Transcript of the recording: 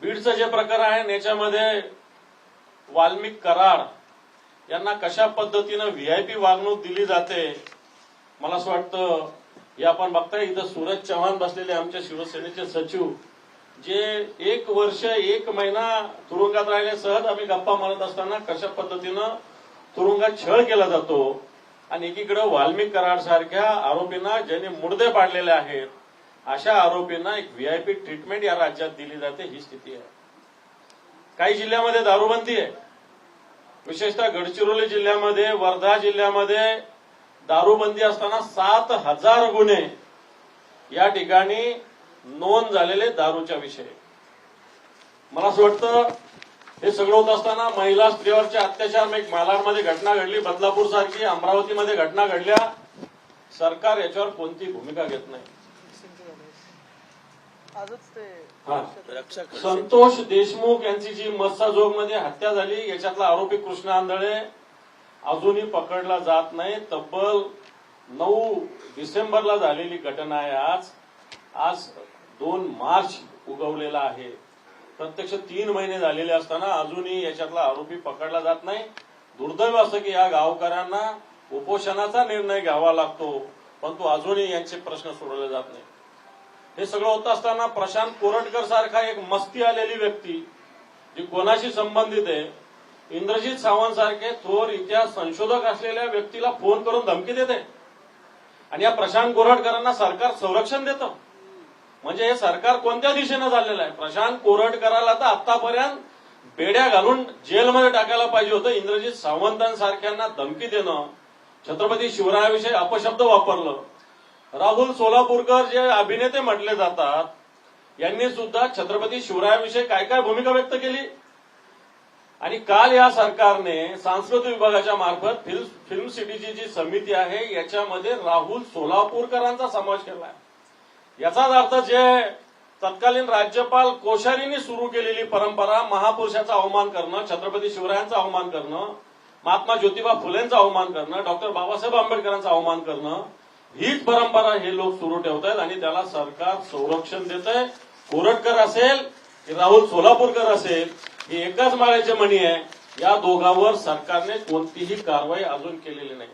बीडचं जे प्रकार आहे याच्यामध्ये वाल्मिक कराड यांना कशा पद्धतीनं व्हीआयपी वागणूक दिली जाते, मला असं वाटतं हे आपण बघताय. इथं सूरज चव्हाण बसलेले आमचे शिवसेनेचे सचिव, जे 1 वर्ष 1 महिना तुरुंगात राहिले, सहज आम्ही गप्पा मारत असताना कशा पद्धतीनं तुरुंगात छळ केला जातो. आणि एकीकडे वाल्मिक कराड सारख्या आरोपींना ज्यांनी मुर्दे पाडलेले आहेत अशा आरोपींना एक व्हीआयपी ट्रीटमेंट या राज्यात दिली जाते, ही स्थिती आहे. काही जिल्ह्यामध्ये दारूबंदी आहे, विशेषतः गडचिरोली जिल्ह्यामध्ये, वर्धा जिल्ह्यामध्ये दारूबंदी असताना 7,000 गुन्हे या ठिकाणी नोंद झालेले दारूच्या विषयी. मला असं वाटतं हे सगळं होत असताना महिला स्त्रीवरचे अत्याचार, एक मालाडमध्ये घटना घडली, बदलापूर सारखी, अमरावतीमध्ये घटना घडल्या, सरकार याच्यावर कोणती भूमिका घेत नाही. संतोष देशमुख यांची जी मस्साजोगमध्ये हत्या झाली याच्यातला आरोपी कृष्ण आंधळे अजूनही पकडला जात नाही. तब्बल 9 डिसेंबरला झालेली घटना आहे. आज 2 मार्च उगवलेला आहे. प्रत्यक्ष 3 महिने झालेले असताना अजूनही याच्यातला आरोपी पकडला जात नाही. दुर्दैव असं की या गावकऱ्यांना उपोषणाचा निर्णय घ्यावा लागतो, परंतु अजूनही यांचे प्रश्न सोडवले जात नाही. हे सगळं होत असताना प्रशांत कोरटकर सारखा एक मस्ती आलेली व्यक्ती जी कोणाशी संबंधित आहे, इंद्रजित सावंत सारखे थोर इतिहास संशोधक असलेल्या व्यक्तीला फोन करून धमकी देते आणि या प्रशांत कोरटकरांना सरकार संरक्षण देतं. म्हणजे हे सरकार कोणत्या दिशेनं चाललेलं आहे? प्रशांत कोरटकराला तर आतापर्यंत बेड्या घालून जेलमध्ये टाकायला पाहिजे होतं. इंद्रजित सावंतांसारख्यांना धमकी देणं, छत्रपती शिवरायाविषयी अपशब्द वापरलं. राहुल सोलापूरकर जे अभिनेते म्हटले जातात यांनी सुद्धा छत्रपती शिवरायाविषयी काय काय भूमिका व्यक्त केली. आणि काल या सरकारने सांस्कृतिक विभागाच्या मार्फत फिल्म सिटीची जी समिती आहे याच्यामध्ये राहुल सोलापूरकरांचा समावेश केला आहे. याचाच अर्थ जे तत्कालीन राज्यपाल कोश्यारींनी सुरू केलेली परंपरा, महापुरुषाचा अवमान करणं, छत्रपती शिवरायांचा अवमान करणं, महात्मा ज्योतिबा फुलेंचा अवमान करणं, डॉक्टर बाबासाहेब आंबेडकरांचा अवमान करणं, हीच परंपरा हे लोक सुरू ठेवतायत आणि त्याला सरकार संरक्षण देत आहे. कोरटकर असेल की राहुल सोलापूरकर असेल, ही एकाच माळ्याची मणी आहे. या दोघांवर सरकारने कोणतीही कारवाई अजून केलेली नाही.